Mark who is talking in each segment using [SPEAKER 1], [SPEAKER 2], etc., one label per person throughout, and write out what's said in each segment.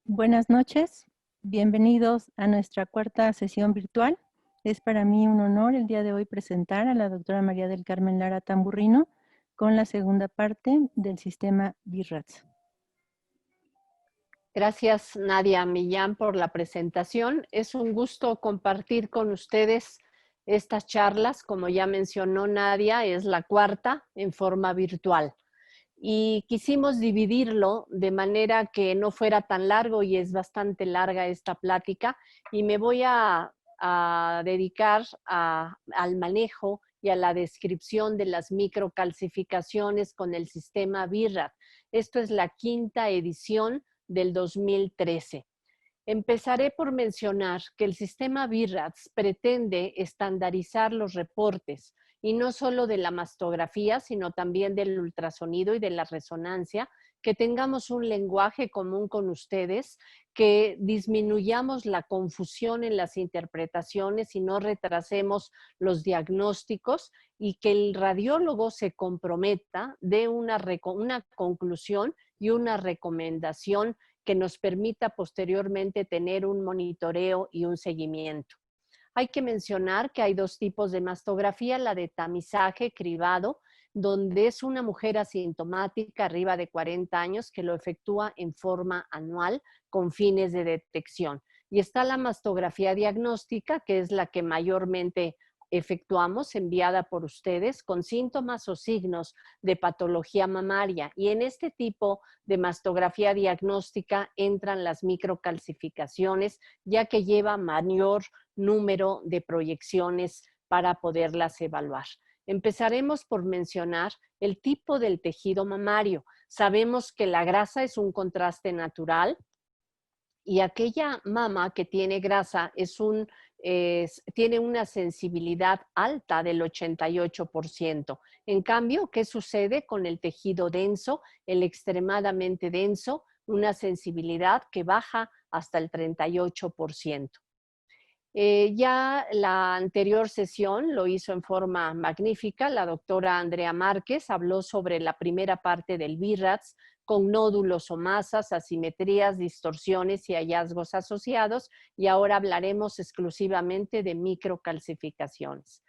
[SPEAKER 1] Buenas noches, bienvenidos a nuestra cuarta sesión virtual. Es para mí un honor el día de hoy presentar a la doctora María del Carmen Lara Tamburrino con la segunda parte del sistema BIRATS.
[SPEAKER 2] Gracias, Nadia Millán, por la presentación. Es un gusto compartir con ustedes estas charlas. Como ya mencionó Nadia, es la cuarta en forma virtual. Y quisimos dividirlo de manera que no fuera tan largo, y es bastante larga esta plática, y me voy a dedicar al manejo y a la descripción de las microcalcificaciones con el sistema BIRAT. Esto es la quinta edición del 2013. Empezaré por mencionar que el sistema BIRATS pretende estandarizar los reportes, y no solo de la mastografía, sino también del ultrasonido y de la resonancia, que tengamos un lenguaje común con ustedes, que disminuyamos la confusión en las interpretaciones y no retrasemos los diagnósticos, y que el radiólogo se comprometa de una conclusión y una recomendación que nos permita posteriormente tener un monitoreo y un seguimiento. Hay que mencionar que hay dos tipos de mastografía: la de tamizaje cribado, donde es una mujer asintomática arriba de 40 años que lo efectúa en forma anual con fines de detección. Y está la mastografía diagnóstica, que es la que mayormente efectuamos, enviada por ustedes, con síntomas o signos de patología mamaria. Y en este tipo de mastografía diagnóstica entran las microcalcificaciones, ya que lleva mayor número de proyecciones para poderlas evaluar. Empezaremos por mencionar el tipo del tejido mamario. Sabemos que la grasa es un contraste natural, y aquella mama que tiene grasa tiene una sensibilidad alta del 88%. En cambio, ¿qué sucede con el tejido denso, el extremadamente denso? Una sensibilidad que baja hasta el 38%. Ya la anterior sesión lo hizo en forma magnífica. La doctora Andrea Márquez habló sobre la primera parte del BIRATS, con nódulos o masas, asimetrías, distorsiones y hallazgos asociados, y ahora hablaremos exclusivamente de microcalcificaciones.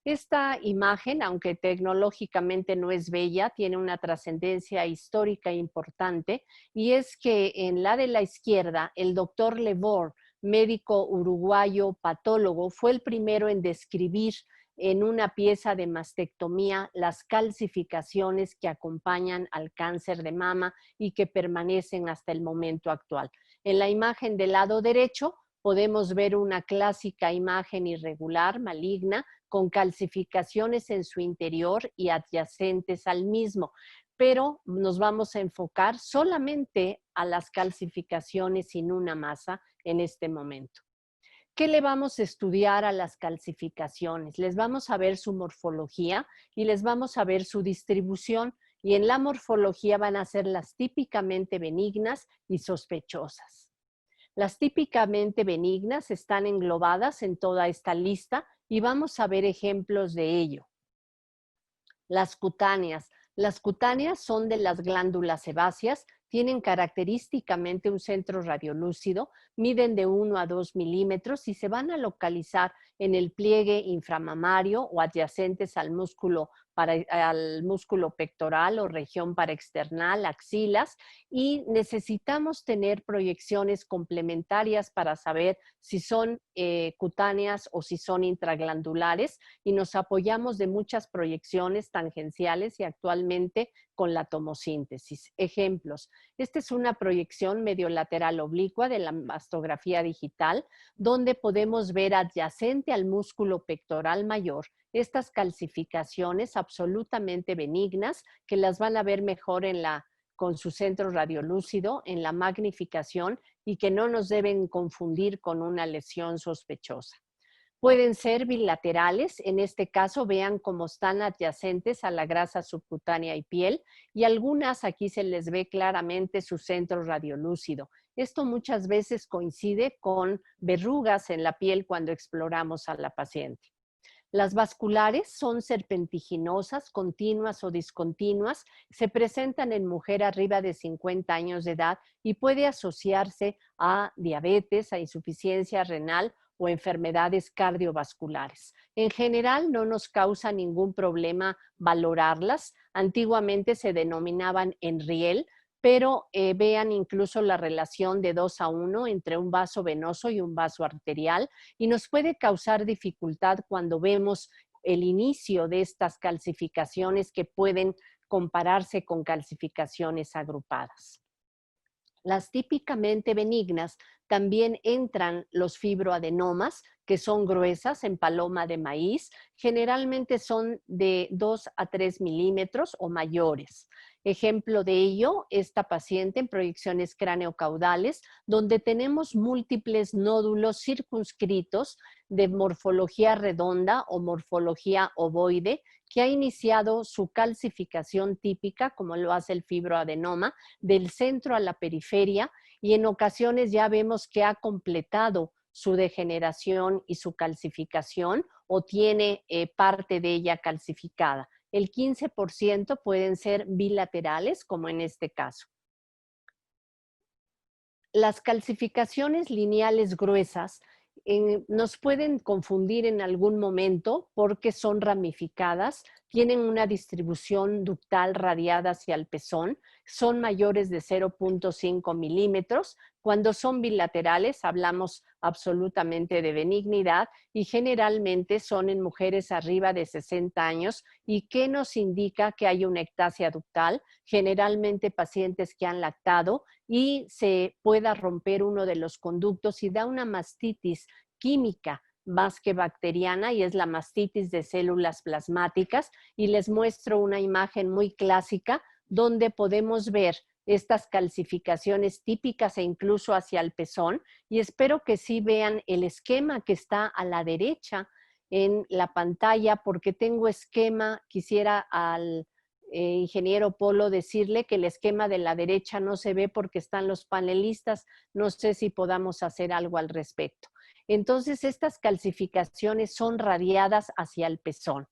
[SPEAKER 2] Esta imagen, aunque tecnológicamente no es bella, tiene una trascendencia histórica importante, y es que en la de la izquierda, el doctor Levor, médico uruguayo patólogo, fue el primero en describir en una pieza de mastectomía las calcificaciones que acompañan al cáncer de mama y que permanecen hasta el momento actual. En la imagen del lado derecho podemos ver una clásica imagen irregular, maligna, con calcificaciones en su interior y adyacentes al mismo, pero nos vamos a enfocar solamente a las calcificaciones sin una masa en este momento. ¿Qué le vamos a estudiar a las calcificaciones? Les vamos a ver su morfología y les vamos a ver su distribución, y en la morfología van a ser las típicamente benignas y sospechosas. Las típicamente benignas están englobadas en toda esta lista y vamos a ver ejemplos de ello. Las cutáneas. Las cutáneas son de las glándulas sebáceas, tienen característicamente un centro radiolúcido, miden de 1 a 2 milímetros y se van a localizar en el pliegue inframamario o adyacentes al músculo pectoral o región paraexternal, axilas, y necesitamos tener proyecciones complementarias para saber si son cutáneas o si son intraglandulares, y nos apoyamos de muchas proyecciones tangenciales y actualmente con la tomosíntesis. Ejemplos: esta es una proyección mediolateral oblicua de la mastografía digital, donde podemos ver adyacente al músculo pectoral mayor estas calcificaciones absolutamente benignas, que las van a ver mejor con su centro radiolúcido en la magnificación, y que no nos deben confundir con una lesión sospechosa. Pueden ser bilaterales, en este caso vean cómo están adyacentes a la grasa subcutánea y piel, y algunas aquí se les ve claramente su centro radiolúcido. Esto muchas veces coincide con verrugas en la piel cuando exploramos a la paciente. Las vasculares son serpentiginosas, continuas o discontinuas, se presentan en mujer arriba de 50 años de edad y puede asociarse a diabetes, a insuficiencia renal o enfermedades cardiovasculares. En general no nos causa ningún problema valorarlas. Antiguamente se denominaban en riel, pero vean incluso la relación de 2:1 entre un vaso venoso y un vaso arterial, y nos puede causar dificultad cuando vemos el inicio de estas calcificaciones que pueden compararse con calcificaciones agrupadas. Las típicamente benignas también entran los fibroadenomas, que son gruesas en paloma de maíz, generalmente son de 2 a 3 milímetros o mayores. Ejemplo de ello, esta paciente en proyecciones craneocaudales, donde tenemos múltiples nódulos circunscritos de morfología redonda o morfología ovoide, que ha iniciado su calcificación típica, como lo hace el fibroadenoma, del centro a la periferia, y en ocasiones ya vemos que ha completado su degeneración y su calcificación o tiene parte de ella calcificada. El 15% pueden ser bilaterales, como en este caso. Las calcificaciones lineales gruesas nos pueden confundir en algún momento porque son ramificadas, tienen una distribución ductal radiada hacia el pezón, son mayores de 0.5 milímetros. Cuando son bilaterales hablamos absolutamente de benignidad y generalmente son en mujeres arriba de 60 años. ¿Y qué nos indica que hay una ectasia ductal? Generalmente pacientes que han lactado y se pueda romper uno de los conductos y da una mastitis química más que bacteriana, y es la mastitis de células plasmáticas, y les muestro una imagen muy clásica donde podemos ver estas calcificaciones típicas e incluso hacia el pezón, y espero que sí vean el esquema que está a la derecha en la pantalla, porque tengo esquema, quisiera al ingeniero Polo decirle que el esquema de la derecha no se ve porque están los panelistas, no sé si podamos hacer algo al respecto. Entonces, estas calcificaciones son radiadas hacia el pezón.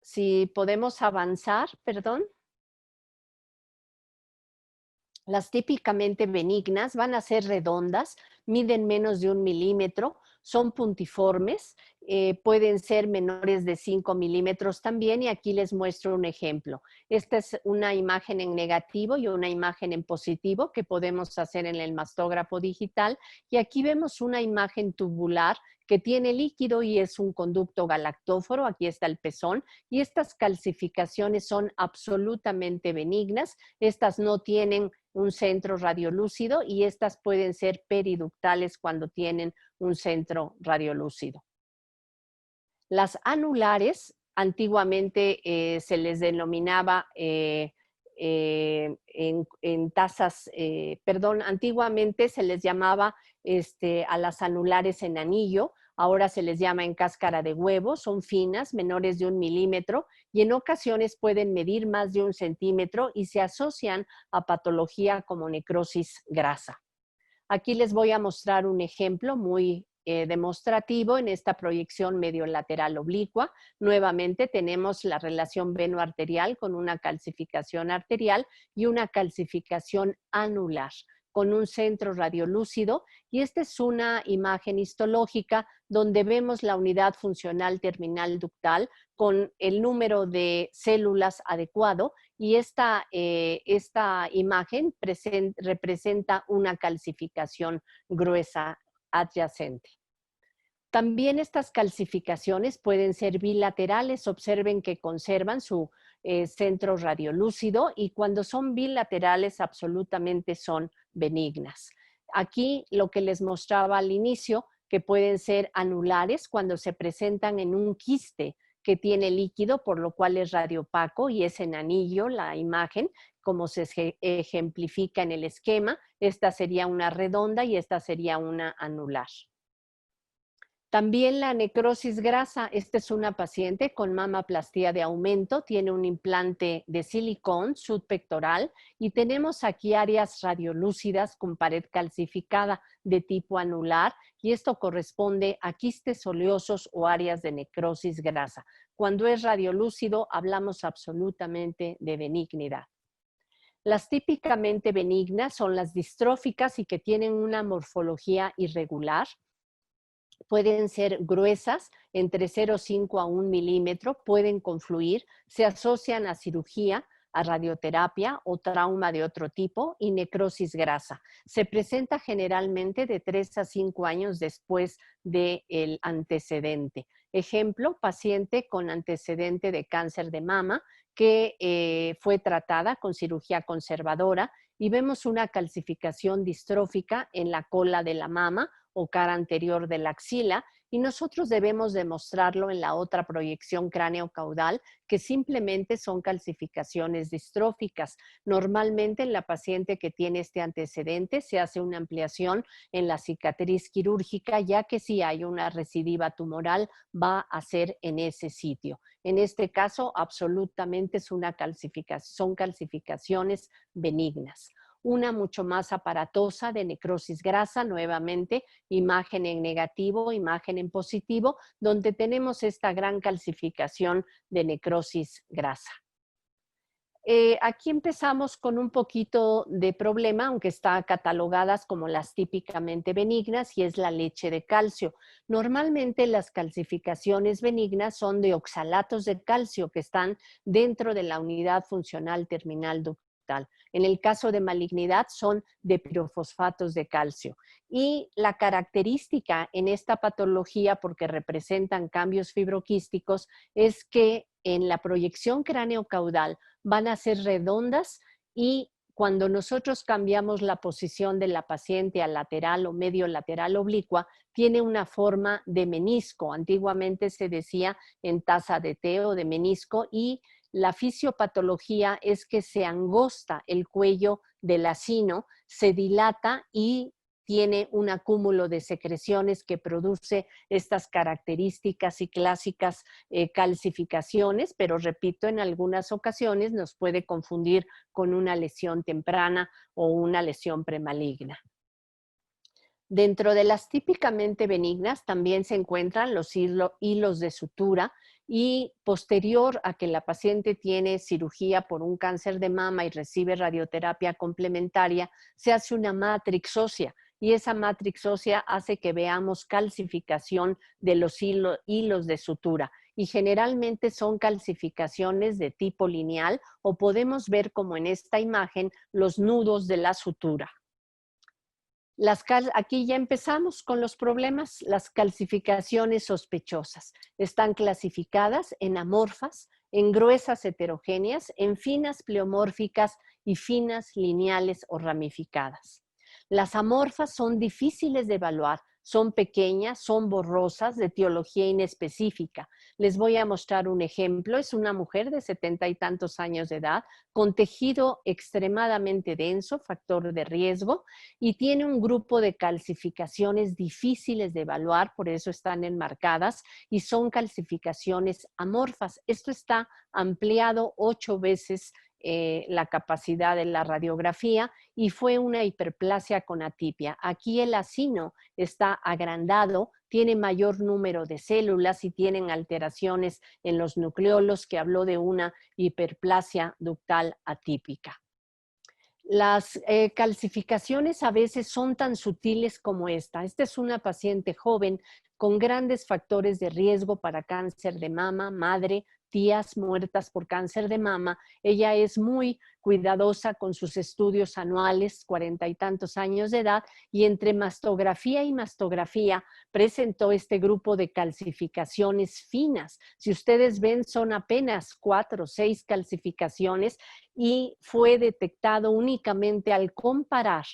[SPEAKER 2] Si podemos avanzar, perdón. Las típicamente benignas van a ser redondas, miden menos de 1 milímetro, son puntiformes, pueden ser menores de 5 milímetros también, y aquí les muestro un ejemplo. Esta es una imagen en negativo y una imagen en positivo que podemos hacer en el mastógrafo digital, y aquí vemos una imagen tubular que tiene líquido y es un conducto galactóforo. Aquí está el pezón, y estas calcificaciones son absolutamente benignas. Estas no tienen un centro radiolúcido y estas pueden ser periductales cuando tienen un centro radiolúcido. Las anulares, antiguamente se les denominaba antiguamente se les llamaba a las anulares en anillo, ahora se les llama en cáscara de huevo, son finas, menores de 1 milímetro, y en ocasiones pueden medir más de 1 centímetro y se asocian a patología como necrosis grasa. Aquí les voy a mostrar un ejemplo muy demostrativo en esta proyección mediolateral oblicua. Nuevamente tenemos la relación venoarterial con una calcificación arterial y una calcificación anular con un centro radiolúcido, y esta es una imagen histológica donde vemos la unidad funcional terminal ductal con el número de células adecuado, y esta imagen representa una calcificación gruesa adyacente. También estas calcificaciones pueden ser bilaterales. Observen que conservan su centro radiolúcido, y cuando son bilaterales absolutamente son benignas. Aquí lo que les mostraba al inicio, que pueden ser anulares cuando se presentan en un quiste que tiene líquido, por lo cual es radiopaco y es en anillo la imagen, como se ejemplifica en el esquema. Esta sería una redonda y esta sería una anular. También la necrosis grasa. Esta es una paciente con mamaplastía de aumento, tiene un implante de silicón subpectoral y tenemos aquí áreas radiolúcidas con pared calcificada de tipo anular y esto corresponde a quistes oleosos o áreas de necrosis grasa. Cuando es radiolúcido hablamos absolutamente de benignidad. Las típicamente benignas son las distróficas y que tienen una morfología irregular. Pueden ser gruesas, entre 0,5 a 1 milímetro, pueden confluir, se asocian a cirugía, a radioterapia o trauma de otro tipo y necrosis grasa. Se presenta generalmente de 3 a 5 años después del antecedente. Ejemplo, paciente con antecedente de cáncer de mama que fue tratada con cirugía conservadora y vemos una calcificación distrófica en la cola de la mama o cara anterior de la axila y nosotros debemos demostrarlo en la otra proyección cráneo-caudal que simplemente son calcificaciones distróficas. Normalmente en la paciente que tiene este antecedente se hace una ampliación en la cicatriz quirúrgica ya que si hay una recidiva tumoral va a ser en ese sitio. En este caso absolutamente son calcificaciones benignas. Una mucho más aparatosa de necrosis grasa, nuevamente imagen en negativo, imagen en positivo, donde tenemos esta gran calcificación de necrosis grasa. Aquí empezamos con un poquito de problema, aunque está catalogadas como las típicamente benignas, y es la leche de calcio. Normalmente las calcificaciones benignas son de oxalatos de calcio que están dentro de la unidad funcional terminal ductal. En el caso de malignidad son de pirofosfatos de calcio. Y la característica en esta patología, porque representan cambios fibroquísticos, es que en la proyección cráneo-caudal van a ser redondas y cuando nosotros cambiamos la posición de la paciente a lateral o medio lateral oblicua, tiene una forma de menisco. Antiguamente se decía en taza de té o de menisco y la fisiopatología es que se angosta el cuello del acino, se dilata y tiene un acúmulo de secreciones que produce estas características y clásicas calcificaciones, pero repito, en algunas ocasiones nos puede confundir con una lesión temprana o una lesión premaligna. Dentro de las típicamente benignas también se encuentran los hilos de sutura y posterior a que la paciente tiene cirugía por un cáncer de mama y recibe radioterapia complementaria, se hace una matrix ósea y esa matrix ósea hace que veamos calcificación de los hilos de sutura y generalmente son calcificaciones de tipo lineal o podemos ver como en esta imagen los nudos de la sutura. Aquí ya empezamos con los problemas. Las calcificaciones sospechosas están clasificadas en amorfas, en gruesas heterogéneas, en finas pleomórficas y finas lineales o ramificadas. Las amorfas son difíciles de evaluar, son pequeñas, son borrosas, de etiología inespecífica. Les voy a mostrar un ejemplo. Es una mujer de 70 y tantos años de edad, con tejido extremadamente denso, factor de riesgo, y tiene un grupo de calcificaciones difíciles de evaluar, por eso están enmarcadas, y son calcificaciones amorfas. Esto está ampliado 8 veces la capacidad de la radiografía y fue una hiperplasia con atipia. Aquí el acino está agrandado, tiene mayor número de células y tienen alteraciones en los nucleolos, que habló de una hiperplasia ductal atípica. Las calcificaciones a veces son tan sutiles como esta. Esta es una paciente joven con grandes factores de riesgo para cáncer de mama, madre, tías muertas por cáncer de mama. Ella es muy cuidadosa con sus estudios anuales, 40 y tantos años de edad, y entre mastografía y mastografía presentó este grupo de calcificaciones finas. Si ustedes ven, son apenas 4 o 6 calcificaciones y fue detectado únicamente al comparar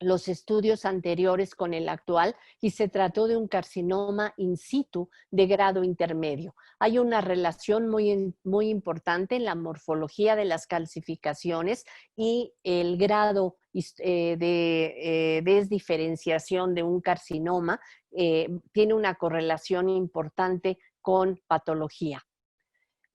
[SPEAKER 2] los estudios anteriores con el actual y se trató de un carcinoma in situ de grado intermedio. Hay una relación muy importante en la morfología de las calcificaciones y el grado de desdiferenciación de un carcinoma tiene una correlación importante con patología.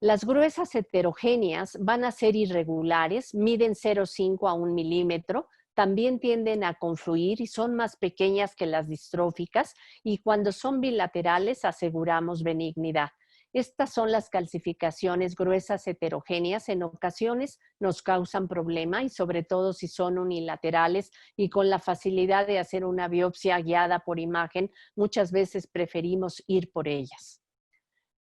[SPEAKER 2] Las gruesas heterogéneas van a ser irregulares, miden 0,5 a 1 milímetro, también tienden a confluir y son más pequeñas que las distróficas y cuando son bilaterales aseguramos benignidad. Estas son las calcificaciones gruesas heterogéneas. En ocasiones nos causan problema y sobre todo si son unilaterales y con la facilidad de hacer una biopsia guiada por imagen, muchas veces preferimos ir por ellas.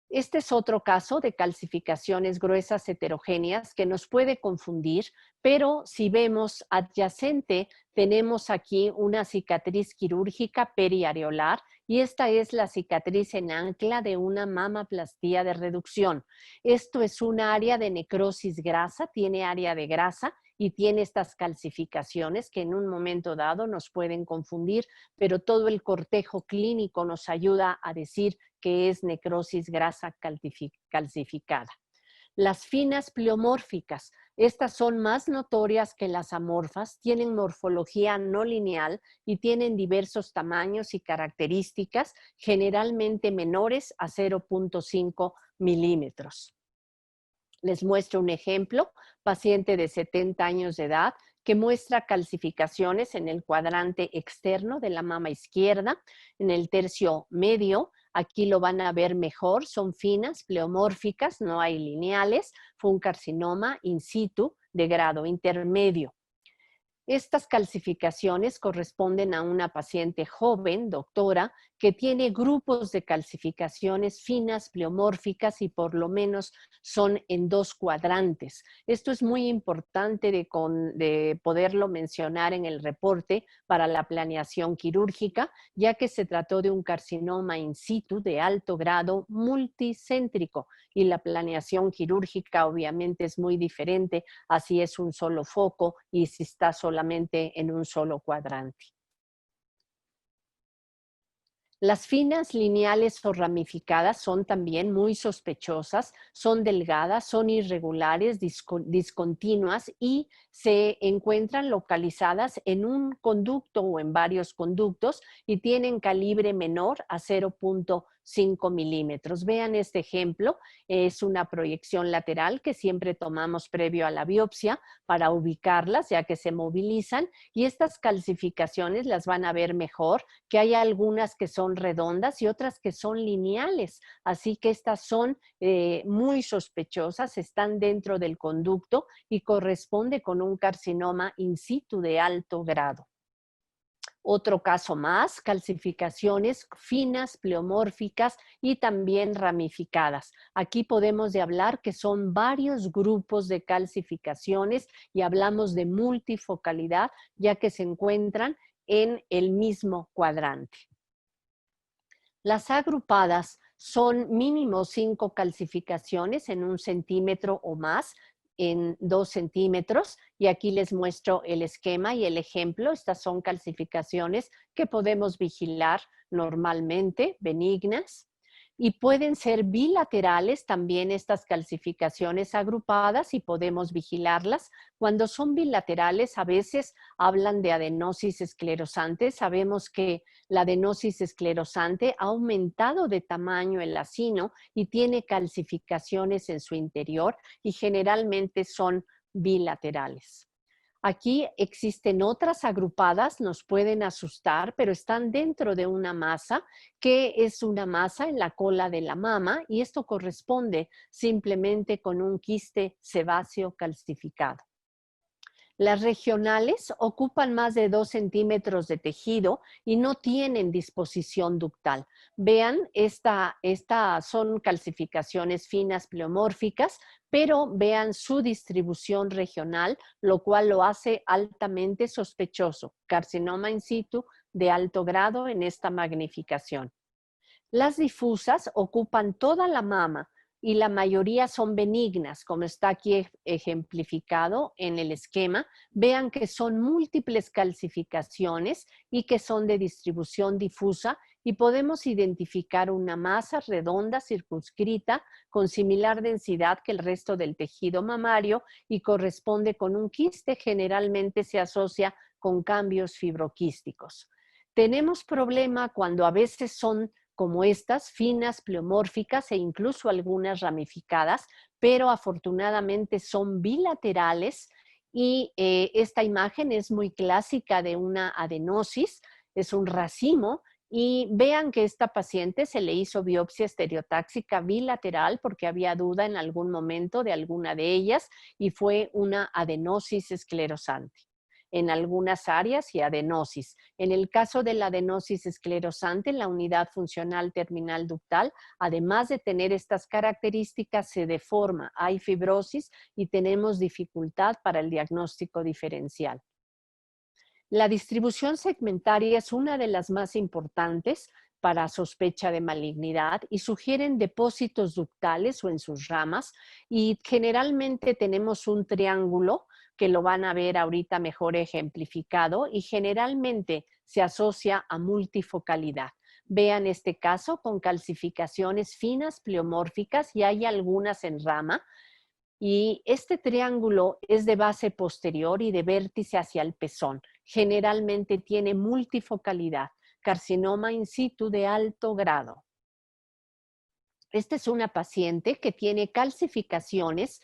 [SPEAKER 2] Este es otro caso de calcificaciones gruesas heterogéneas que nos puede confundir, pero si vemos adyacente, tenemos aquí una cicatriz quirúrgica periareolar y esta es la cicatriz en ancla de una mamaplastía de reducción. Esto es un área de necrosis grasa, tiene área de grasa y tiene estas calcificaciones que en un momento dado nos pueden confundir, pero todo el cortejo clínico nos ayuda a decir que es necrosis grasa calcificada. Las finas pleomórficas, estas son más notorias que las amorfas, tienen morfología no lineal y tienen diversos tamaños y características, generalmente menores a 0,5 milímetros. Les muestro un ejemplo, paciente de 70 años de edad que muestra calcificaciones en el cuadrante externo de la mama izquierda, en el tercio medio. Aquí lo van a ver mejor, son finas, pleomórficas, no hay lineales. Fue un carcinoma in situ de grado intermedio. Estas calcificaciones corresponden a una paciente joven, doctora, que tiene grupos de calcificaciones finas, pleomórficas y por lo menos son en 2 cuadrantes. Esto es muy importante de poderlo mencionar en el reporte para la planeación quirúrgica, ya que se trató de un carcinoma in situ de alto grado multicéntrico y la planeación quirúrgica obviamente es muy diferente, así es un solo foco y si está solamente en un solo cuadrante. Las finas, lineales o ramificadas son también muy sospechosas, son delgadas, son irregulares, discontinuas y se encuentran localizadas en un conducto o en varios conductos y tienen calibre menor a 0,5 milímetros. Vean este ejemplo, es una proyección lateral que siempre tomamos previo a la biopsia para ubicarlas ya que se movilizan y estas calcificaciones las van a ver mejor, que hay algunas que son redondas y otras que son lineales, así que estas son muy sospechosas, están dentro del conducto y corresponde con un carcinoma in situ de alto grado. Otro caso más, calcificaciones finas, pleomórficas y también ramificadas. Aquí podemos hablar que son varios grupos de calcificaciones y hablamos de multifocalidad, ya que se encuentran en el mismo cuadrante. Las agrupadas son mínimo 5 calcificaciones en 1 centímetro o más, en 2 centímetros, y aquí les muestro el esquema y el ejemplo. Estas son calcificaciones que podemos vigilar normalmente, benignas, y pueden ser bilaterales también estas calcificaciones agrupadas y podemos vigilarlas. Cuando son bilaterales a veces hablan de adenosis esclerosante. Sabemos que la adenosis esclerosante ha aumentado de tamaño el acino y tiene calcificaciones en su interior y generalmente son bilaterales. Aquí existen otras agrupadas, nos pueden asustar, pero están dentro de una masa, que es una masa en la cola de la mama, y esto corresponde simplemente con un quiste sebáceo calcificado. Las regionales ocupan más de 2 centímetros de tejido y no tienen disposición ductal. Vean, estas son calcificaciones finas pleomórficas, pero vean su distribución regional, lo cual lo hace altamente sospechoso. Carcinoma in situ de alto grado en esta magnificación. Las difusas ocupan toda la mama, y la mayoría son benignas, como está aquí ejemplificado en el esquema. Vean que son múltiples calcificaciones y que son de distribución difusa y podemos identificar una masa redonda circunscrita con similar densidad que el resto del tejido mamario y corresponde con un quiste, generalmente se asocia con cambios fibroquísticos. Tenemos problema cuando a veces son como estas, finas, pleomórficas e incluso algunas ramificadas, pero afortunadamente son bilaterales y esta imagen es muy clásica de una adenosis, es un racimo y vean que esta paciente se le hizo biopsia estereotáxica bilateral porque había duda en algún momento de alguna de ellas y fue una adenosis esclerosante en algunas áreas y adenosis. En el caso de la adenosis esclerosante, la unidad funcional terminal ductal, además de tener estas características, se deforma, hay fibrosis y tenemos dificultad para el diagnóstico diferencial. La distribución segmentaria es una de las más importantes para sospecha de malignidad y sugieren depósitos ductales o en sus ramas y generalmente tenemos un triángulo que lo van a ver ahorita mejor ejemplificado y generalmente se asocia a multifocalidad. Vean este caso con calcificaciones finas pleomórficas y hay algunas en rama. Y este triángulo es de base posterior y de vértice hacia el pezón. Generalmente tiene multifocalidad, carcinoma in situ de alto grado. Esta es una paciente que tiene calcificaciones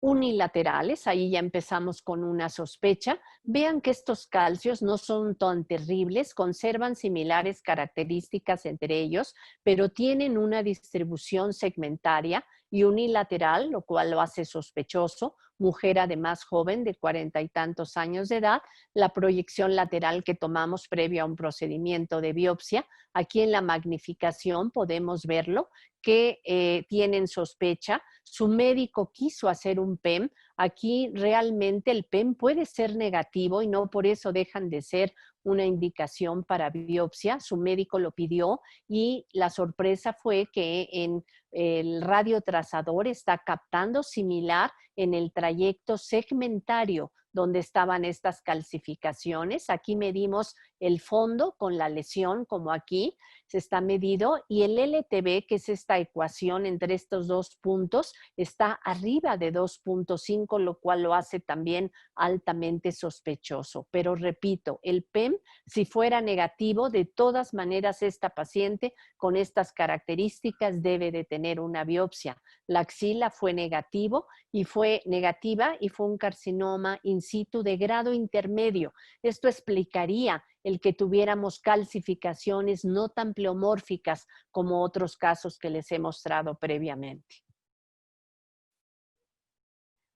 [SPEAKER 2] unilaterales, ahí ya empezamos con una sospecha. Vean que estos calcios no son tan terribles, conservan similares características entre ellos, pero tienen una distribución segmentaria y unilateral, lo cual lo hace sospechoso. Mujer además joven de 40 y tantos años de edad, la proyección lateral que tomamos previo a un procedimiento de biopsia. Aquí en la magnificación podemos verlo, que tienen sospecha. Su médico quiso hacer un PEM. Aquí realmente el PEM puede ser negativo y no por eso dejan de ser una indicación para biopsia. Su médico lo pidió y la sorpresa fue que en el radiotrazador está captando similar en el trayecto segmentario donde estaban estas calcificaciones. Aquí medimos el fondo con la lesión, como aquí se está medido, y el LTB, que es esta ecuación entre estos dos puntos, está arriba de 2.5, lo cual lo hace también altamente sospechoso. Pero repito, el PEM, si fuera negativo, de todas maneras esta paciente con estas características debe de tener una biopsia. La axila fue negativa y fue un carcinoma in situ de grado intermedio. Esto explicaría el que tuviéramos calcificaciones no tan pleomórficas como otros casos que les he mostrado previamente.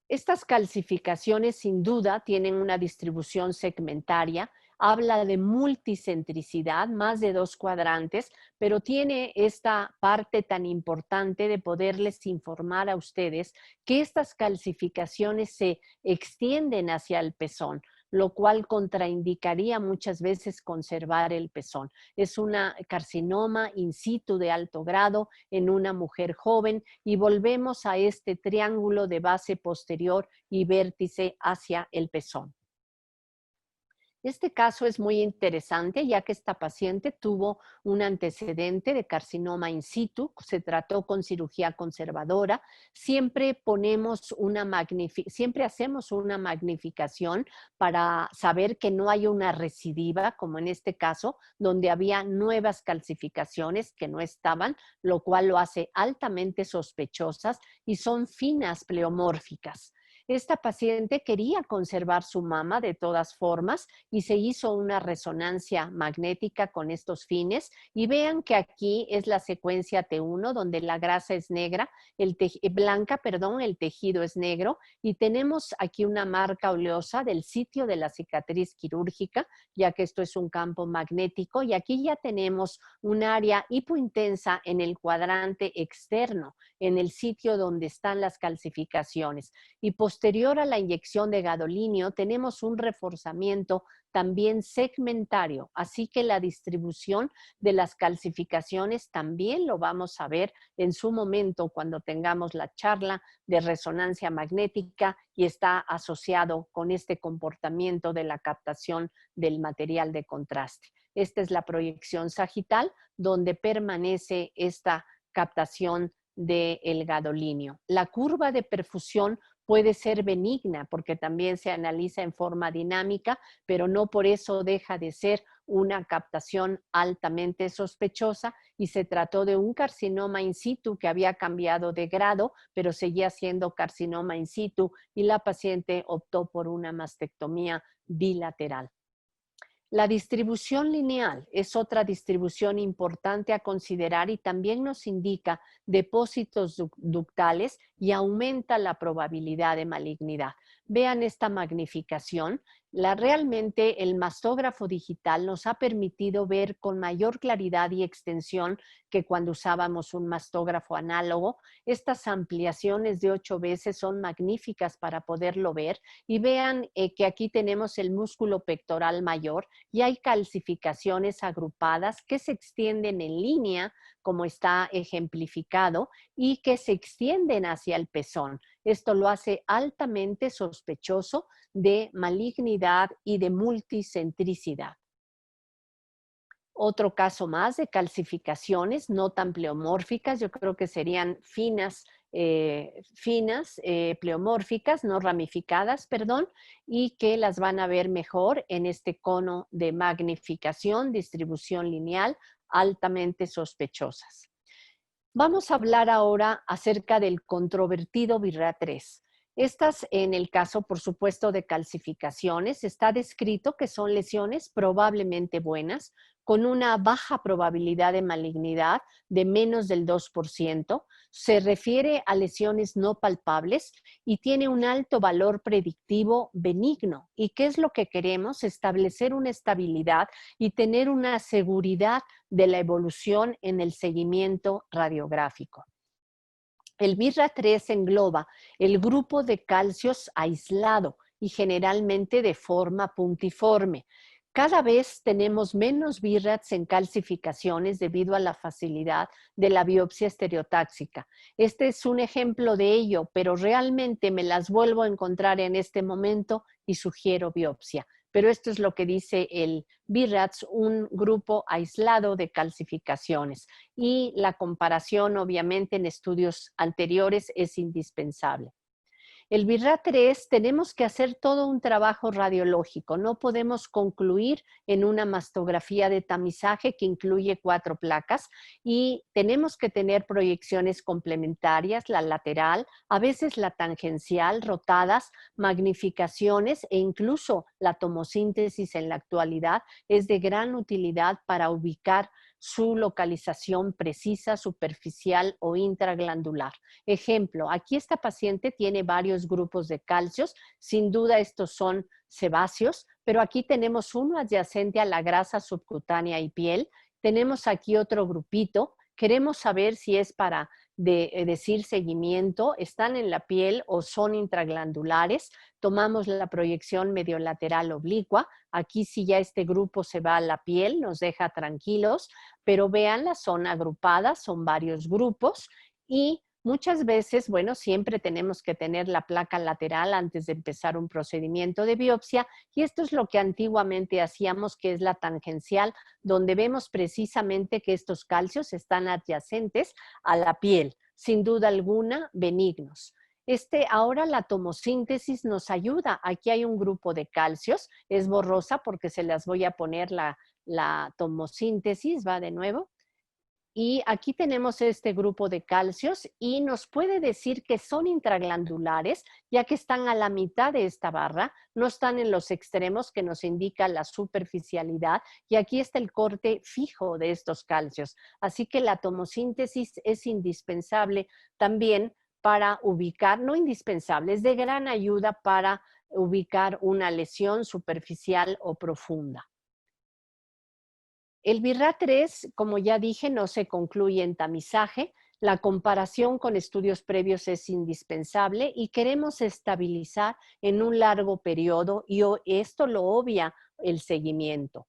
[SPEAKER 2] Estas calcificaciones sin duda tienen una distribución segmentaria, habla de multicentricidad, más de 2 cuadrantes, pero tiene esta parte tan importante de poderles informar a ustedes que estas calcificaciones se extienden hacia el pezón, lo cual contraindicaría muchas veces conservar el pezón. Es una carcinoma in situ de alto grado en una mujer joven y volvemos a este triángulo de base posterior y vértice hacia el pezón. Este caso es muy interesante ya que esta paciente tuvo un antecedente de carcinoma in situ, se trató con cirugía conservadora, siempre hacemos una magnificación para saber que no hay una recidiva, como en este caso, donde había nuevas calcificaciones que no estaban, lo cual lo hace altamente sospechosas y son finas pleomórficas. Esta paciente quería conservar su mama de todas formas y se hizo una resonancia magnética con estos fines y vean que aquí es la secuencia T1 donde la grasa es negra, el tejido es negro y tenemos aquí una marca oleosa del sitio de la cicatriz quirúrgica, ya que esto es un campo magnético y aquí ya tenemos un área hipointensa en el cuadrante externo, en el sitio donde están las calcificaciones y posterior a la inyección de gadolínio tenemos un reforzamiento también segmentario, así que la distribución de las calcificaciones también lo vamos a ver en su momento cuando tengamos la charla de resonancia magnética y está asociado con este comportamiento de la captación del material de contraste. Esta es la proyección sagital donde permanece esta captación del gadolínio. La curva de perfusión puede ser benigna porque también se analiza en forma dinámica, pero no por eso deja de ser una captación altamente sospechosa y se trató de un carcinoma in situ que había cambiado de grado, pero seguía siendo carcinoma in situ y la paciente optó por una mastectomía bilateral. La distribución lineal es otra distribución importante a considerar y también nos indica depósitos ductales y aumenta la probabilidad de malignidad. Vean esta magnificación. Realmente el mastógrafo digital nos ha permitido ver con mayor claridad y extensión que cuando usábamos un mastógrafo análogo. Estas ampliaciones de 8 veces son magníficas para poderlo ver y vean que aquí tenemos el músculo pectoral mayor y hay calcificaciones agrupadas que se extienden en línea, como está ejemplificado, y que se extienden hacia el pezón. Esto lo hace altamente sospechoso de malignidad y de multicentricidad. Otro caso más de calcificaciones no tan pleomórficas, yo creo que serían finas, pleomórficas, no ramificadas, perdón, y que las van a ver mejor en este cono de magnificación, distribución lineal, altamente sospechosas. Vamos a hablar ahora acerca del controvertido BIRAT3. Estas, en el caso, por supuesto, de calcificaciones, está descrito que son lesiones probablemente buenas, con una baja probabilidad de malignidad de menos del 2%, se refiere a lesiones no palpables y tiene un alto valor predictivo benigno. ¿Y qué es lo que queremos? Establecer una estabilidad y tener una seguridad de la evolución en el seguimiento radiográfico. El BIRAT3 engloba el grupo de calcios aislado y generalmente de forma puntiforme. Cada vez tenemos menos BIRATs en calcificaciones debido a la facilidad de la biopsia estereotáxica. Este es un ejemplo de ello, pero realmente me las vuelvo a encontrar en este momento y sugiero biopsia. Pero esto es lo que dice el BIRATS, un grupo aislado de calcificaciones. Y la comparación, obviamente, en estudios anteriores es indispensable. El BIRAT3 tenemos que hacer todo un trabajo radiológico. No podemos concluir en una mastografía de tamizaje que incluye 4 placas y tenemos que tener proyecciones complementarias, la lateral, a veces la tangencial, rotadas, magnificaciones e incluso la tomosíntesis en la actualidad es de gran utilidad para ubicar su localización precisa, superficial o intraglandular. Ejemplo, aquí esta paciente tiene varios grupos de calcios, sin duda estos son sebáceos, pero aquí tenemos uno adyacente a la grasa subcutánea y piel, tenemos aquí otro grupito, queremos saber si es para decir seguimiento, están en la piel o son intraglandulares, tomamos la proyección mediolateral oblicua, aquí si ya este grupo se va a la piel, nos deja tranquilos, pero véanla, son agrupadas, son varios grupos y muchas veces, bueno, siempre tenemos que tener la placa lateral antes de empezar un procedimiento de biopsia y esto es lo que antiguamente hacíamos, que es la tangencial, donde vemos precisamente que estos calcios están adyacentes a la piel, sin duda alguna benignos. Ahora la tomosíntesis nos ayuda. Aquí hay un grupo de calcios, es borrosa porque se las voy a poner la tomosíntesis, va de nuevo. Y aquí tenemos este grupo de calcios y nos puede decir que son intraglandulares, ya que están a la mitad de esta barra, no están en los extremos que nos indica la superficialidad y aquí está el corte fijo de estos calcios. Así que la tomosíntesis es indispensable también para ubicar, no indispensable, es de gran ayuda para ubicar una lesión superficial o profunda. El BIRAT3, como ya dije, no se concluye en tamizaje. La comparación con estudios previos es indispensable y queremos estabilizar en un largo periodo y esto lo obvia el seguimiento.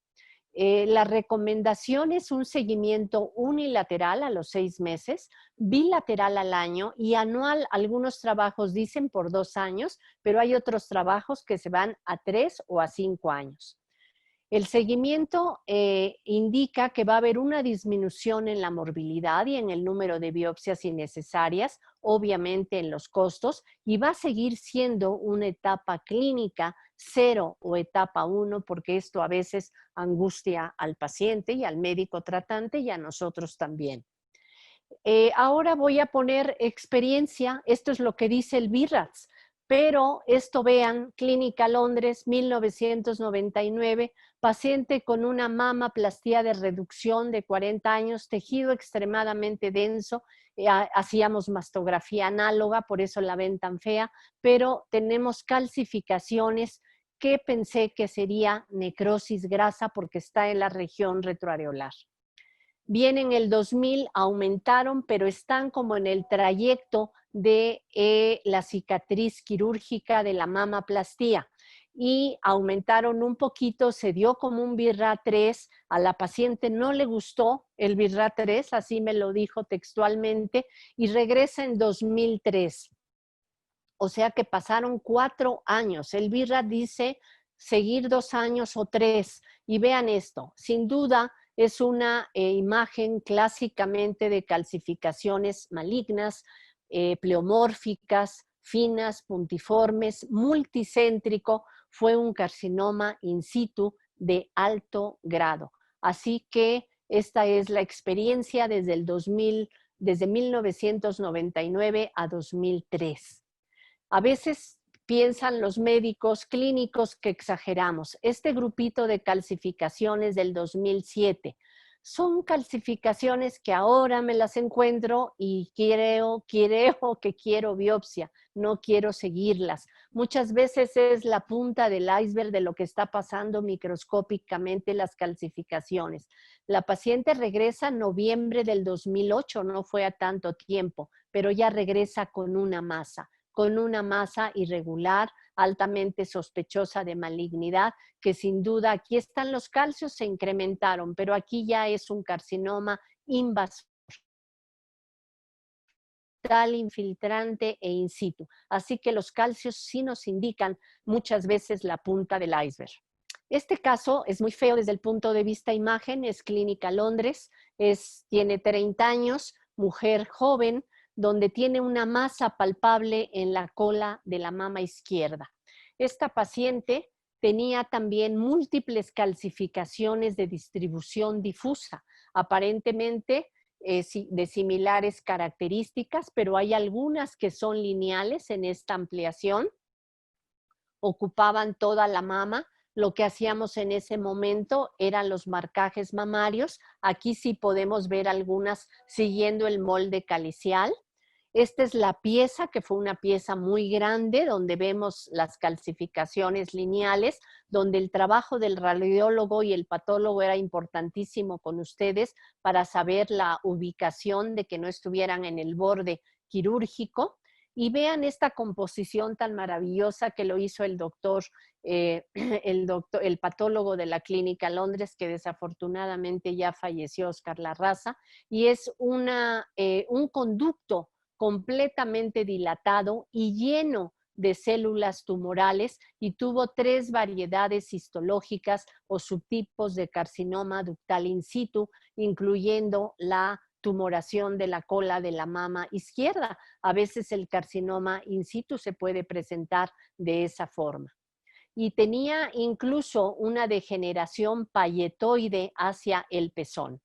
[SPEAKER 2] La recomendación es un seguimiento unilateral a los 6 meses, bilateral al año y anual. Algunos trabajos dicen por 2 años, pero hay otros trabajos que se van a 3 o a 5 años. El seguimiento indica que va a haber una disminución en la morbilidad y en el número de biopsias innecesarias, obviamente en los costos, y va a seguir siendo una etapa clínica 0 o etapa 1, porque esto a veces angustia al paciente y al médico tratante y a nosotros también. Ahora voy a poner experiencia, esto es lo que dice el BIRATS, pero esto vean, Clínica Londres, 1999, paciente con una mamaplastía de reducción de 40 años, tejido extremadamente denso, hacíamos mastografía análoga, por eso la ven tan fea, pero tenemos calcificaciones que pensé que sería necrosis grasa porque está en la región retroareolar. Bien, en el 2000 aumentaron, pero están como en el trayecto de la cicatriz quirúrgica de la mamaplastía y aumentaron un poquito, se dio como un BIRRA3, a la paciente no le gustó el BIRRA3, así me lo dijo textualmente, y regresa en 2003. O sea que pasaron 4 años. El BIRRA dice seguir 2 años o 3. Y vean esto, sin duda es una imagen clásicamente de calcificaciones malignas, pleomórficas, finas, puntiformes, multicéntrico. Fue un carcinoma in situ de alto grado. Así que esta es la experiencia desde el 2000, desde 1999 a 2003. A veces piensan los médicos clínicos que exageramos. Este grupito de calcificaciones del 2007 son calcificaciones que ahora me las encuentro y quiero que quiero biopsia, no quiero seguirlas. Muchas veces es la punta del iceberg de lo que está pasando microscópicamente las calcificaciones. La paciente regresa en noviembre del 2008, no fue a tanto tiempo, pero ya regresa con una masa irregular, altamente sospechosa de malignidad, que sin duda aquí están los calcios, se incrementaron, pero aquí ya es un carcinoma invasor, infiltrante e in situ. Así que los calcios sí nos indican muchas veces la punta del iceberg. Este caso es muy feo desde el punto de vista imagen, es Clínica Londres, tiene 30 años, mujer joven, donde tiene una masa palpable en la cola de la mama izquierda. Esta paciente tenía también múltiples calcificaciones de distribución difusa, aparentemente de similares características, pero hay algunas que son lineales en esta ampliación, ocupaban toda la mama. Lo que hacíamos en ese momento eran los marcajes mamarios. Aquí sí podemos ver algunas siguiendo el molde calicial. Esta es la pieza, que fue una pieza muy grande, donde vemos las calcificaciones lineales, donde el trabajo del radiólogo y el patólogo era importantísimo con ustedes para saber la ubicación de que no estuvieran en el borde quirúrgico. Y vean esta composición tan maravillosa que lo hizo el el patólogo de la Clínica Londres, que desafortunadamente ya falleció, Oscar Larraza, y es un conducto completamente dilatado y lleno de células tumorales, y tuvo 3 variedades histológicas o subtipos de carcinoma ductal in situ, incluyendo la tumoración de la cola de la mama izquierda. A veces el carcinoma in situ se puede presentar de esa forma. Y tenía incluso una degeneración payetoide hacia el pezón.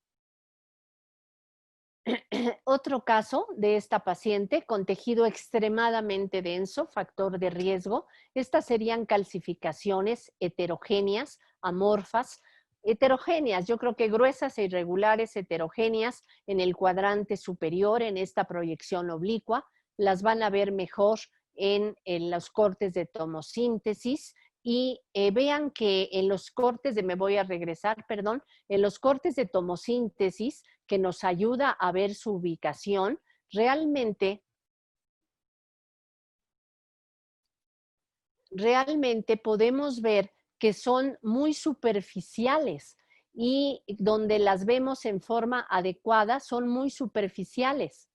[SPEAKER 2] Otro caso de esta paciente con tejido extremadamente denso, factor de riesgo. Estas serían calcificaciones heterogéneas, amorfas, heterogéneas, yo creo que gruesas e irregulares, heterogéneas en el cuadrante superior, en esta proyección oblicua. Las van a ver mejor en los cortes de tomosíntesis. Y vean que en los cortes en los cortes de tomosíntesis, que nos ayuda a ver su ubicación, realmente podemos ver que son muy superficiales y donde las vemos en forma adecuada son muy superficiales.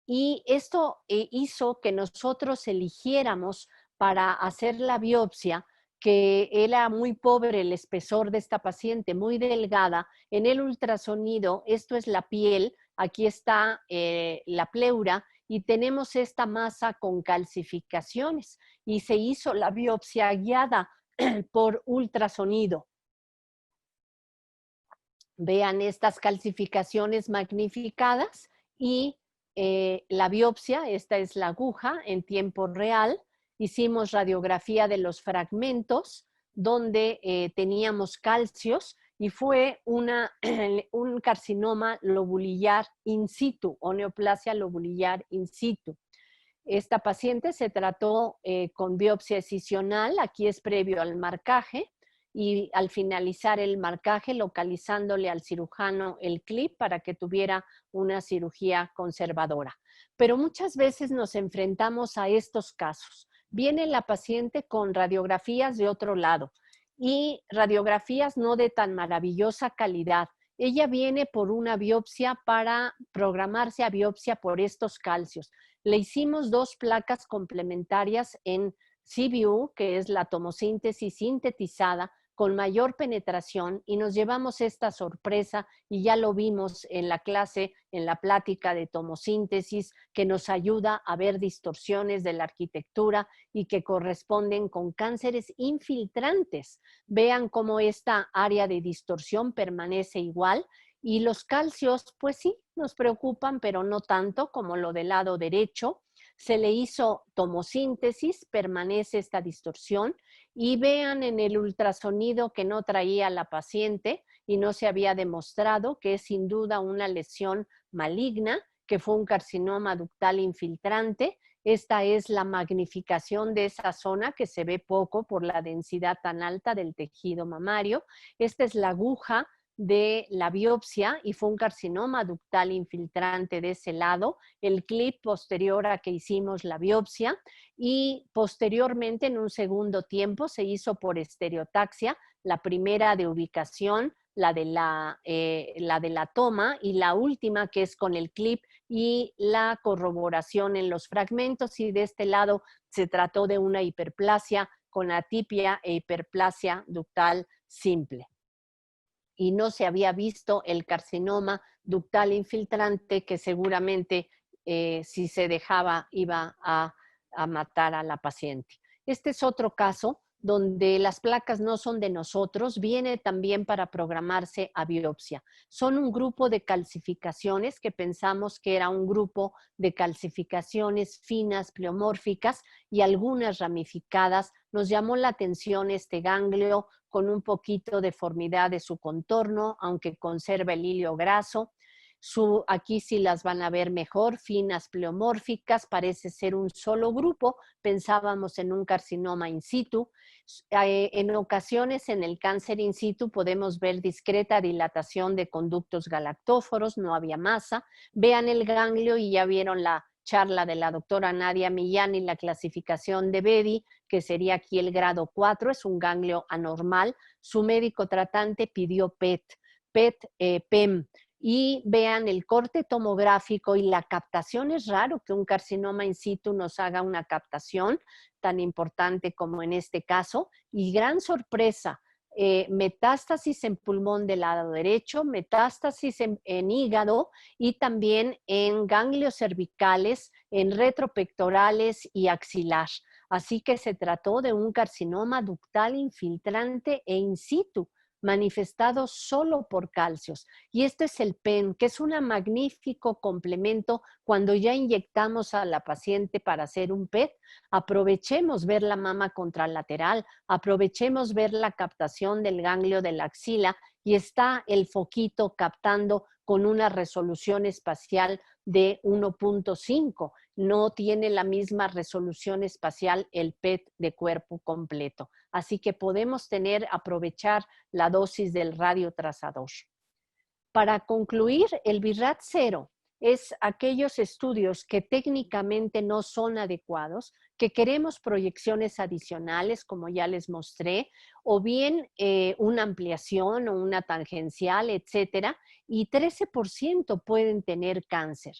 [SPEAKER 2] Y esto hizo que nosotros eligiéramos para hacer la biopsia, que era muy pobre el espesor de esta paciente, muy delgada. En el ultrasonido, esto es la piel, aquí está la pleura, y tenemos esta masa con calcificaciones. Y se hizo la biopsia guiada por ultrasonido. Vean estas calcificaciones magnificadas y la biopsia, esta es la aguja en tiempo real. Hicimos radiografía de los fragmentos donde teníamos calcios y fue un carcinoma lobulillar in situ o neoplasia lobulillar in situ. Esta paciente se trató con biopsia excisional, aquí es previo al marcaje, y al finalizar el marcaje, localizándole al cirujano el clip para que tuviera una cirugía conservadora. Pero muchas veces nos enfrentamos a estos casos. Viene la paciente con radiografías de otro lado y radiografías no de tan maravillosa calidad. Ella viene por una biopsia para programarse a biopsia por estos calcios. Le hicimos 2 placas complementarias en CBU, que es la tomosíntesis sintetizada, con mayor penetración, y nos llevamos esta sorpresa y ya lo vimos en la clase, en la plática de tomosíntesis, que nos ayuda a ver distorsiones de la arquitectura y que corresponden con cánceres infiltrantes. Vean cómo esta área de distorsión permanece igual. Y los calcios, pues sí, nos preocupan, pero no tanto como lo del lado derecho. Se le hizo tomosíntesis, permanece esta distorsión, y vean en el ultrasonido que no traía la paciente y no se había demostrado, que es sin duda una lesión maligna, que fue un carcinoma ductal infiltrante. Esta es la magnificación de esa zona que se ve poco por la densidad tan alta del tejido mamario. Esta es la aguja de la biopsia y fue un carcinoma ductal infiltrante de ese lado, el clip posterior a que hicimos la biopsia, y posteriormente en un segundo tiempo se hizo por estereotaxia, la primera de ubicación, la de la toma, y la última que es con el clip y la corroboración en los fragmentos, y de este lado se trató de una hiperplasia con atipia e hiperplasia ductal simple. Y no se había visto el carcinoma ductal infiltrante, que seguramente si se dejaba iba a matar a la paciente. Este es otro caso donde las placas no son de nosotros, viene también para programarse a biopsia. Son un grupo de calcificaciones que pensamos que era un grupo de calcificaciones finas, pleomórficas y algunas ramificadas. Nos llamó la atención este ganglio con un poquito de deformidad de su contorno, aunque conserva el hilio graso. Aquí sí las van a ver mejor, finas, pleomórficas, parece ser un solo grupo. Pensábamos en un carcinoma in situ. En ocasiones en el cáncer in situ podemos ver discreta dilatación de conductos galactóforos, no había masa. Vean el ganglio y ya vieron la charla de la doctora Nadia Millán y la clasificación de Bedi, que sería aquí el grado 4, es un ganglio anormal. Su médico tratante pidió PEM. Y vean el corte tomográfico y la captación. Es raro que un carcinoma in situ nos haga una captación tan importante como en este caso. Y gran sorpresa, metástasis en pulmón del lado derecho, metástasis en hígado y también en ganglios cervicales, en retropectorales y axilar. Así que se trató de un carcinoma ductal infiltrante e in situ, manifestado solo por calcios. Y este es el PEN, que es un magnífico complemento cuando ya inyectamos a la paciente para hacer un PET. Aprovechemos ver la mama contralateral, aprovechemos ver la captación del ganglio de la axila y está el foquito captando con una resolución espacial de 1.5. No tiene la misma resolución espacial el PET de cuerpo completo. Así que podemos aprovechar la dosis del radiotrazador. Para concluir, el BIRAT 0 es aquellos estudios que técnicamente no son adecuados, que queremos proyecciones adicionales, como ya les mostré, o bien una ampliación o una tangencial, etcétera, y 13% pueden tener cáncer.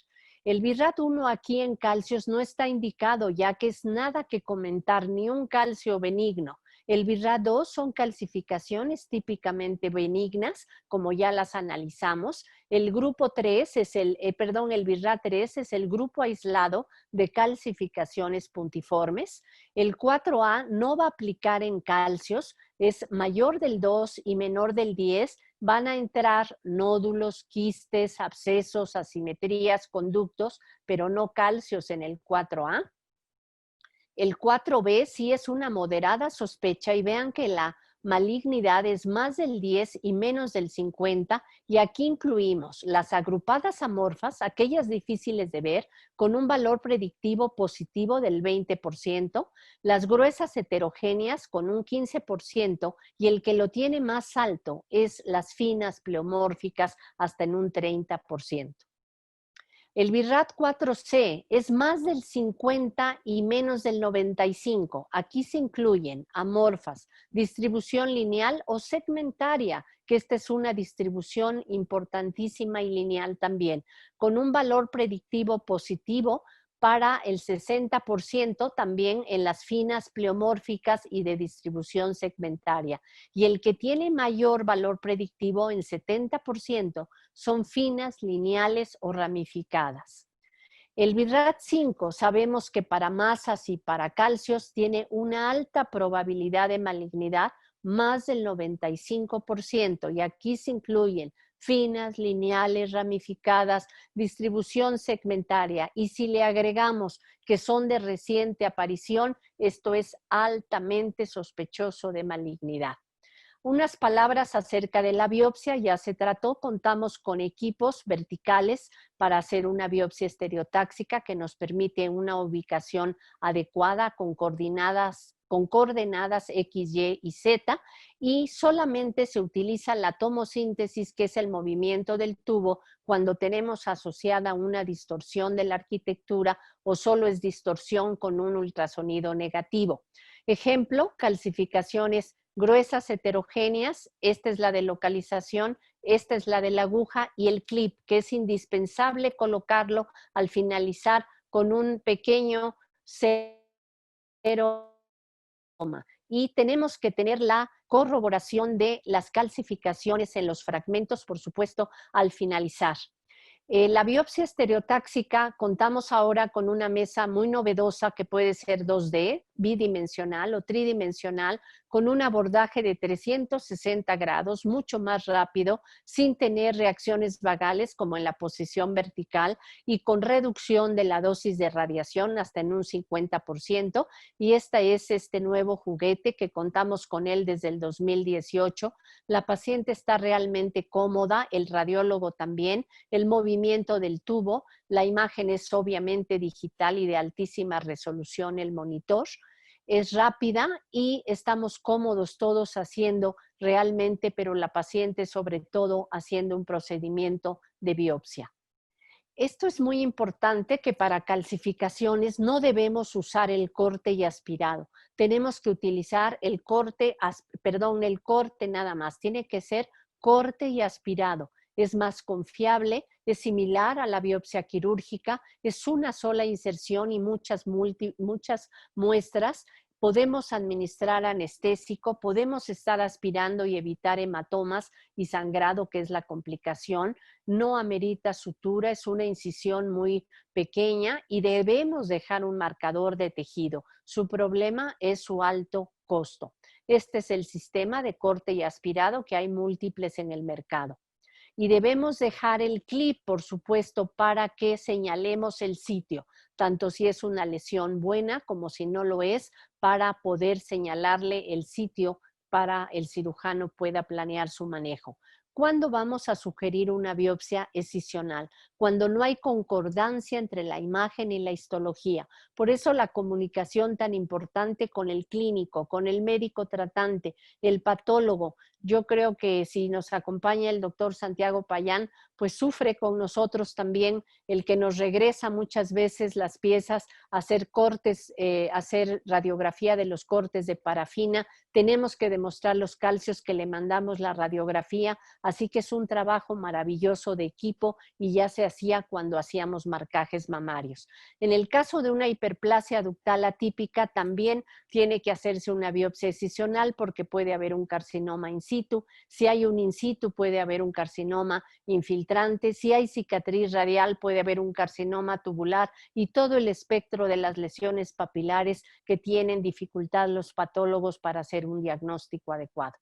[SPEAKER 2] El BIRAT1 aquí en calcios no está indicado, ya que es nada que comentar, ni un calcio benigno. El BIRAT2 son calcificaciones típicamente benignas, como ya las analizamos. El grupo 3 es el BIRAT3 es el grupo aislado de calcificaciones puntiformes. El 4A no va a aplicar en calcios, es mayor del 2 y menor del 10, van a entrar nódulos, quistes, abscesos, asimetrías, conductos, pero no calcios en el 4A. El 4B sí es una moderada sospecha y vean que la malignidad es más del 10 y menos del 50, y aquí incluimos las agrupadas amorfas, aquellas difíciles de ver, con un valor predictivo positivo del 20%, las gruesas heterogéneas con un 15%, y el que lo tiene más alto es las finas pleomórficas hasta en un 30%. El BIRAT4C es más del 50 y menos del 95. Aquí se incluyen amorfas, distribución lineal o segmentaria, que esta es una distribución importantísima y lineal también, con un valor predictivo positivo para el 60% también en las finas pleomórficas y de distribución segmentaria. Y el que tiene mayor valor predictivo en 70% son finas, lineales o ramificadas. El BIRAT5 sabemos que para masas y para calcios tiene una alta probabilidad de malignidad, más del 95%, y aquí se incluyen finas, lineales, ramificadas, distribución segmentaria, y si le agregamos que son de reciente aparición, esto es altamente sospechoso de malignidad. Unas palabras acerca de la biopsia, ya se trató, contamos con equipos verticales para hacer una biopsia estereotáxica que nos permite una ubicación adecuada con coordenadas X, Y y Z, y solamente se utiliza la tomosíntesis, que es el movimiento del tubo, cuando tenemos asociada una distorsión de la arquitectura o solo es distorsión con un ultrasonido negativo. Ejemplo, calcificaciones gruesas heterogéneas, esta es la de localización, esta es la de la aguja, y el clip, que es indispensable colocarlo al finalizar con un pequeño cero. Y tenemos que tener la corroboración de las calcificaciones en los fragmentos, por supuesto, al finalizar. La biopsia estereotáxica, contamos ahora con una mesa muy novedosa que puede ser 2D, bidimensional o tridimensional, con un abordaje de 360 grados, mucho más rápido, sin tener reacciones vagales como en la posición vertical, y con reducción de la dosis de radiación hasta en un 50%. Y este es este nuevo juguete que contamos con él desde el 2018. La paciente está realmente cómoda, el radiólogo también, el movimiento del tubo, la imagen es obviamente digital y de altísima resolución, el monitor es rápida y estamos cómodos todos haciendo realmente, pero la paciente sobre todo haciendo un procedimiento de biopsia. Esto es muy importante, que para calcificaciones no debemos usar el corte y aspirado. Tenemos que utilizar el corte nada más. Tiene que ser corte y aspirado. Es más confiable, es similar a la biopsia quirúrgica, es una sola inserción y muchas muestras. Podemos administrar anestésico, podemos estar aspirando y evitar hematomas y sangrado, que es la complicación. No amerita sutura, es una incisión muy pequeña y debemos dejar un marcador de tejido. Su problema es su alto costo. Este es el sistema de corte y aspirado, que hay múltiples en el mercado. Y debemos dejar el clip, por supuesto, para que señalemos el sitio, tanto si es una lesión buena como si no lo es, para poder señalarle el sitio para el cirujano pueda planear su manejo. ¿Cuándo vamos a sugerir una biopsia escisional? Cuando no hay concordancia entre la imagen y la histología. Por eso la comunicación tan importante con el clínico, con el médico tratante, el patólogo. Yo creo que si nos acompaña el doctor Santiago Payán, pues sufre con nosotros también el que nos regresa muchas veces las piezas a hacer cortes, hacer radiografía de los cortes de parafina. Tenemos que demostrar los calcios que le mandamos la radiografía, así que es un trabajo maravilloso de equipo y ya se hacía cuando hacíamos marcajes mamarios. En el caso de una hiperplasia ductal atípica, también tiene que hacerse una biopsia excisional porque puede haber un carcinoma in situ. Si hay un in situ, puede haber un carcinoma infiltrante. Si hay cicatriz radial, puede haber un carcinoma tubular y todo el espectro de las lesiones papilares que tienen dificultad los patólogos para hacer un diagnóstico adecuado.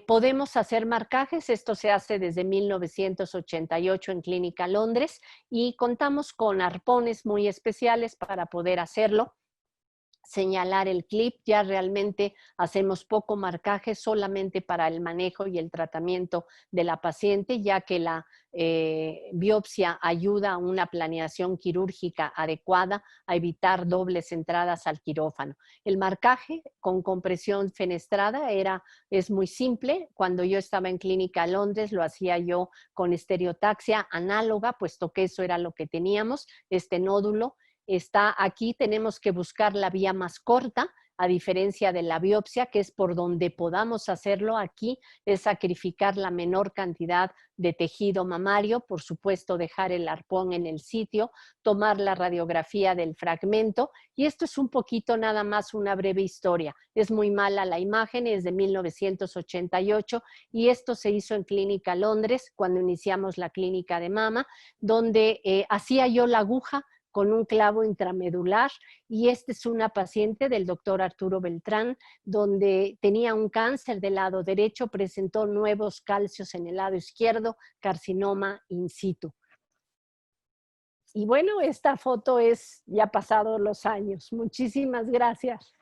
[SPEAKER 2] Podemos hacer marcajes, esto se hace desde 1988 en Clínica Londres y contamos con arpones muy especiales para poder hacerlo. Señalar el clip, ya realmente hacemos poco marcaje solamente para el manejo y el tratamiento de la paciente, ya que la biopsia ayuda a una planeación quirúrgica adecuada, a evitar dobles entradas al quirófano. El marcaje con compresión fenestrada es muy simple. Cuando yo estaba en Clínica Londres lo hacía yo con estereotaxia análoga, puesto que eso era lo que teníamos, este nódulo. Está aquí, tenemos que buscar la vía más corta, a diferencia de la biopsia, que es por donde podamos hacerlo. Aquí es sacrificar la menor cantidad de tejido mamario, por supuesto dejar el arpón en el sitio, tomar la radiografía del fragmento, y esto es un poquito nada más una breve historia. Es muy mala la imagen, es de 1988 y esto se hizo en Clínica Londres cuando iniciamos la clínica de mama, donde hacía yo la aguja con un clavo intramedular, y esta es una paciente del doctor Arturo Beltrán, donde tenía un cáncer del lado derecho, presentó nuevos calcios en el lado izquierdo, carcinoma in situ. Y bueno, esta foto es ya pasados los años. Muchísimas gracias.